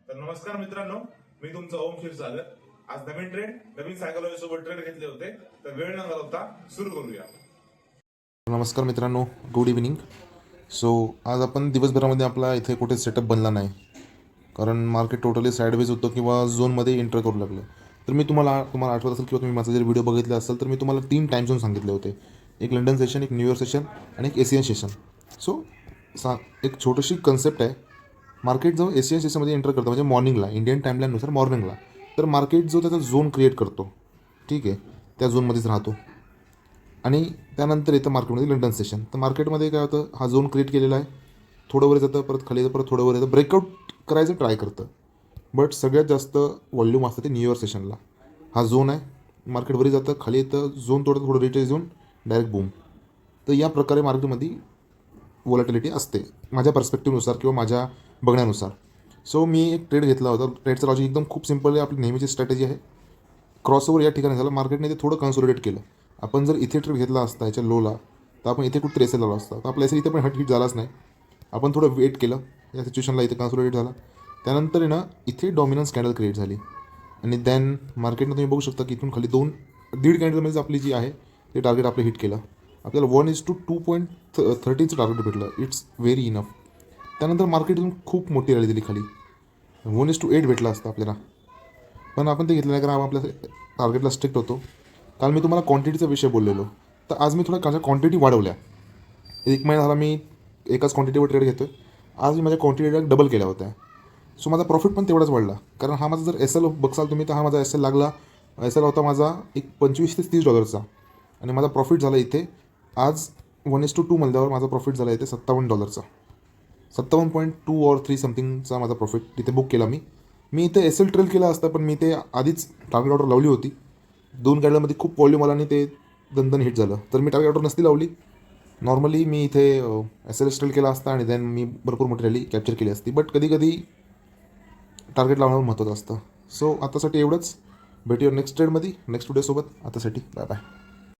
तर नमस्कार मित्रांनो, मी तुमचा ओम क्षीरसागर. आज नवीन ट्रेड, नवीन सायकोलॉजी सोबत ट्रेड घेतले होते. तर वेळ न घालवता सुरू करूया. नमस्कार मित्रांनो, गुड इव्हिनिंग. सो आज आपण दिवसभरामध्ये आपला इथे कुठे सेटअप बनला नाही, कारण मार्केट टोटली साईडवेज होतं किंवा झोनमध्ये एंटर करू लागलं. तर मी तुम्हाला आठवत असेल किंवा तुम्ही माझा जर व्हिडिओ बघितला असेल तर मी तुम्हाला 3 टाईम झोन सांगितले होते. एक लंडन सेशन, एक न्यूयॉर्क सेशन आणि एक एशियन सेशन. सो एक छोटीशी कन्सेप्ट आहे. मार्केट जो एशियन सेशनमध्ये एंटर करतो म्हणजे मॉर्निंगला, इंडियन टाईमलाईननुसार मॉर्निंगला, तर मार्केट जो त्याचा झोन क्रिएट करतो, ठीक आहे, त्या झोनमध्येच राहतो. आणि त्यानंतर येतं मार्केटमध्ये लंडन सेशन. तर मार्केटमध्ये काय होतं, हा झोन क्रिएट केलेला आहे, थोडं वर जातं, परत खाली येतं, परत थोडं वर येतं, ब्रेकआउट करायचं ट्राय करतं. बट सगळ्यात जास्त व्हॉल्यूम असतं ते न्यूयॉर्क सेशनला. हा झोन आहे, मार्केट वरी जातं, खाली येतं, झोन तोडतं, थोडं रिट्रेस येऊन डायरेक्ट बूम. तर या प्रकारे मार्केटमध्ये व्हॉलॅटिलिटी असते माझ्या पर्स्पेक्टिव्हनुसार किंवा माझ्या बघण्यानुसार. सो मी एक ट्रेड घेतला होता. ट्रेडचं लॉजिक एकदम खूप सिम्पल आहे. आपली नेहमीची स्ट्रॅटेजी आहे. क्रॉसओव्हर या ठिकाणी झालं, मार्केटने ते थोडं कन्सोलिडेट केलं. आपण जर इथे ट्रेड घेतला असता याच्या लोला, तर आपण इथे कुठे एसेल आलो असता. तर आपल्या एसेल इथे पण हिट झालाच नाही. आपण थोडं वेट केलं, या सिच्युएशनला इथे कन्सोलिडेट झाला. त्यानंतर आहे ना, इथे डॉमिनन्स कॅन्डल क्रिएट झाली आणि देन मार्केटनं तुम्ही बघू शकता की इथून खाली दीड कॅन्डलमध्येच आपली जी आहे ते टार्गेट आपलं हिट केलं. आपल्याला 1:2.13चं टार्गेट भेटलं. It's very enough. त्यानंतर मार्केटून खूप मोठी रॅली दिली खाली. 1:8 भेटला असता आपल्याला, पण आपण ते घेतलं नाही कारण आपल्या टार्गेटला स्ट्रिक्ट होतो. काल मी तुम्हाला क्वांटिटीचा विषय बोललेलो, तर आज मी थोड्या माझ्या क्वांटिटी वाढवल्या. 1 महिना झाला मी एकाच क्वांटिटीवर ट्रेड घेतो आहे. आज मी माझ्या क्वांटिटीला डबल केल्या होत्या. सो माझा प्रॉफिट पण तेवढाच वाढला, कारण हा माझा जर एस एल बघसाल तुम्ही, तर हा माझा एस एल लागला. एस एल होता माझा एक $25 ते $30 आणि माझा प्रॉफिट झाला इथे आज 1:2 म्हणल्यावर माझा प्रॉफिट झाला इथे $57. 57.2 और 3 समथिंगचा माझा प्रॉफिट तिथे बुक केला मी. इथे एस एल ट्रेल केला असता, पण मी ते आधीच टार्गेट ऑर्डर लावली होती. 2 कॅन्डलमध्ये खूप व्हॉल्यूम आला आणि ते दणदण हिट झालं, तर मी टार्गेट ऑर्डर नसती लावली. नॉर्मली मी इथे एस एल ट्रेल केला असता आणि देन मी भरपूर मोठी रॅली कॅप्चर केली असती. बट कधी कधी टार्गेट लावण्यावर महत्त्वाचं असतं. सो आतासाठी एवढंच. भेटूया नेक्स्ट ट्रेडमध्ये नेक्स्ट व्हिडिओसोबत. आतासाठी बाय बाय.